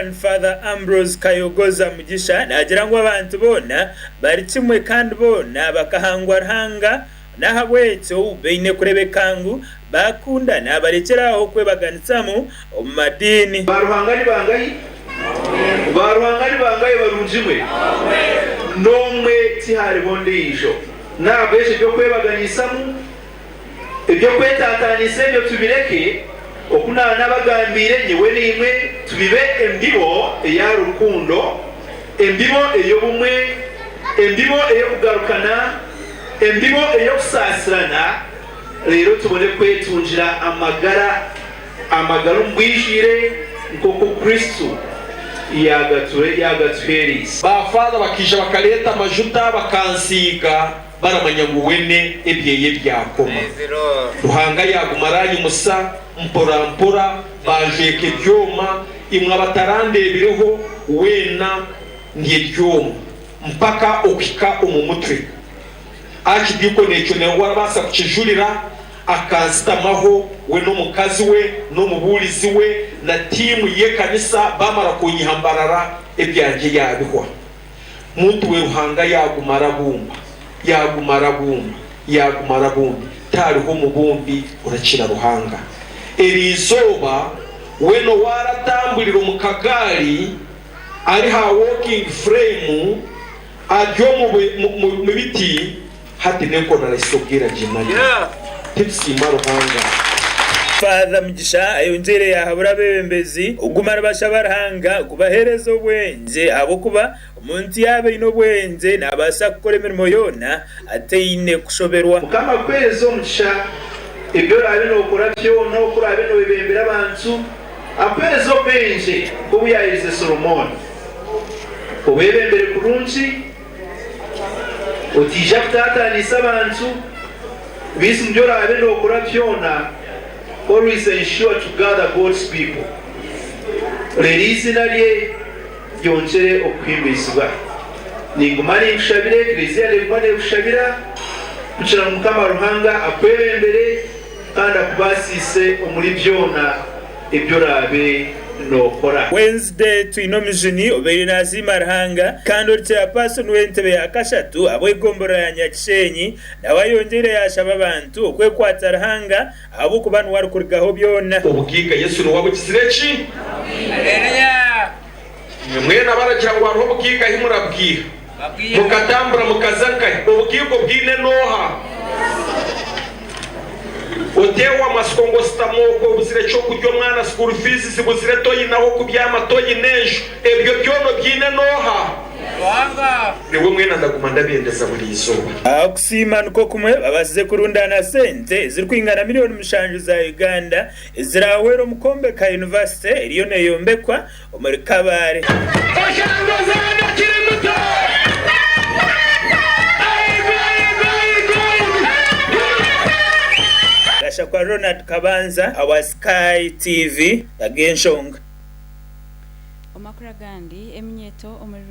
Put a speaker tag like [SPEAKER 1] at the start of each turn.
[SPEAKER 1] Reverend Father Ambrose Kayogoza Mugisha nagira ngo abantu bona bari kimwe kandi bona bakahangwa Ruhanga nahabwetso beine kurebekangu bakundana barekeraho kwebaganisamu omadini
[SPEAKER 2] baruhanga ni bangayi barunjimwe nomwe tihari bondisho nabeshe byo kwebaganisamu ibyo kwetatanise byo tubireke okunana nabagambire nyewe nimwe tubibe embibo ya rukundo embibo eyo bumwe embibo eyo kugarukana embibo eyo kusasirana rero tubone kwetunjira amagara mbwishire nkoko Kristo yagatuheris
[SPEAKER 3] bafaza bakisha bakaleta amajuta bakansiga baramanya ngo wene ebyeye byakoma Ruhanga yagumaranye musa mpora bajeke byoma imwe batarandebireho wena ndiye byoma mpaka okika umumutwe akidiko necho ne warabasa kukijurira akansitamaho we no mukazi we no mubulizi we na timu ye kanisa bamara kunyihambarara ebyanje yabihwa muntu we Ruhanga yagumara bumba tariho mubumbi urakira Ruhanga erizoba weno waratambulira mukagari ari ha walking frame ajyo mu biti hati neko na resobwira jimani tipsima Ruhanga
[SPEAKER 1] Father Mugisha ayonjere yahabura bebembezi ugumara bashabarahanga kubaherezo bwenze abo kuba umuntu yabe ino bwenze nabasa gukora imirimo yona ateyine kushoberwa
[SPEAKER 2] mukama kwezo Mugisha ibyo rabe no gukora byo no kurabe no bibembera abantu aperezo benje kubu yayize Solomon ubebembere kurunji utija kutatanisa abantu bisi mjyo rabe no gukora byona. Always ensure to gather God's people. Release naliye yonjere okwimbizwa. Ningumani kushabire Ecclesia legumane kushabira kuchira mukama Ruhanga akwebembere kandi akubasise omuli byona ebyo rabe nokora.
[SPEAKER 1] Wednesday tuinomijini obere nazima Ruhanga kandi orcha person wentebe yakashatu abwegombora ya Nyakishenyi nawayongere yashaba abantu okwekwata Ruhanga abo kubanu wari kurigaho byona
[SPEAKER 3] ubugiga Yesu no wabukizireki haleluya mwena baragira ngo aho bugiga himurabwira mukatambura mukazanka ubugigo bwine noha otewa maskongo stamoko buzire cyo kujyo mwana school fees sibuzire toyi naho kubyama toyi nejo ebyo byono byine noha Ruhanga niwe mwena ndagumanda bendeza buri izuba
[SPEAKER 1] gw'okusiima nuko kumwe babazize kurundana sente ziri kwingana miliyoni 5 za Uganda zirahwero mukombe ka university iriyo neyombekwa omuri Kabare kwa Ronald Kabanza our Sky TV ya Genshonga
[SPEAKER 4] omakura gandi eminyeto omuri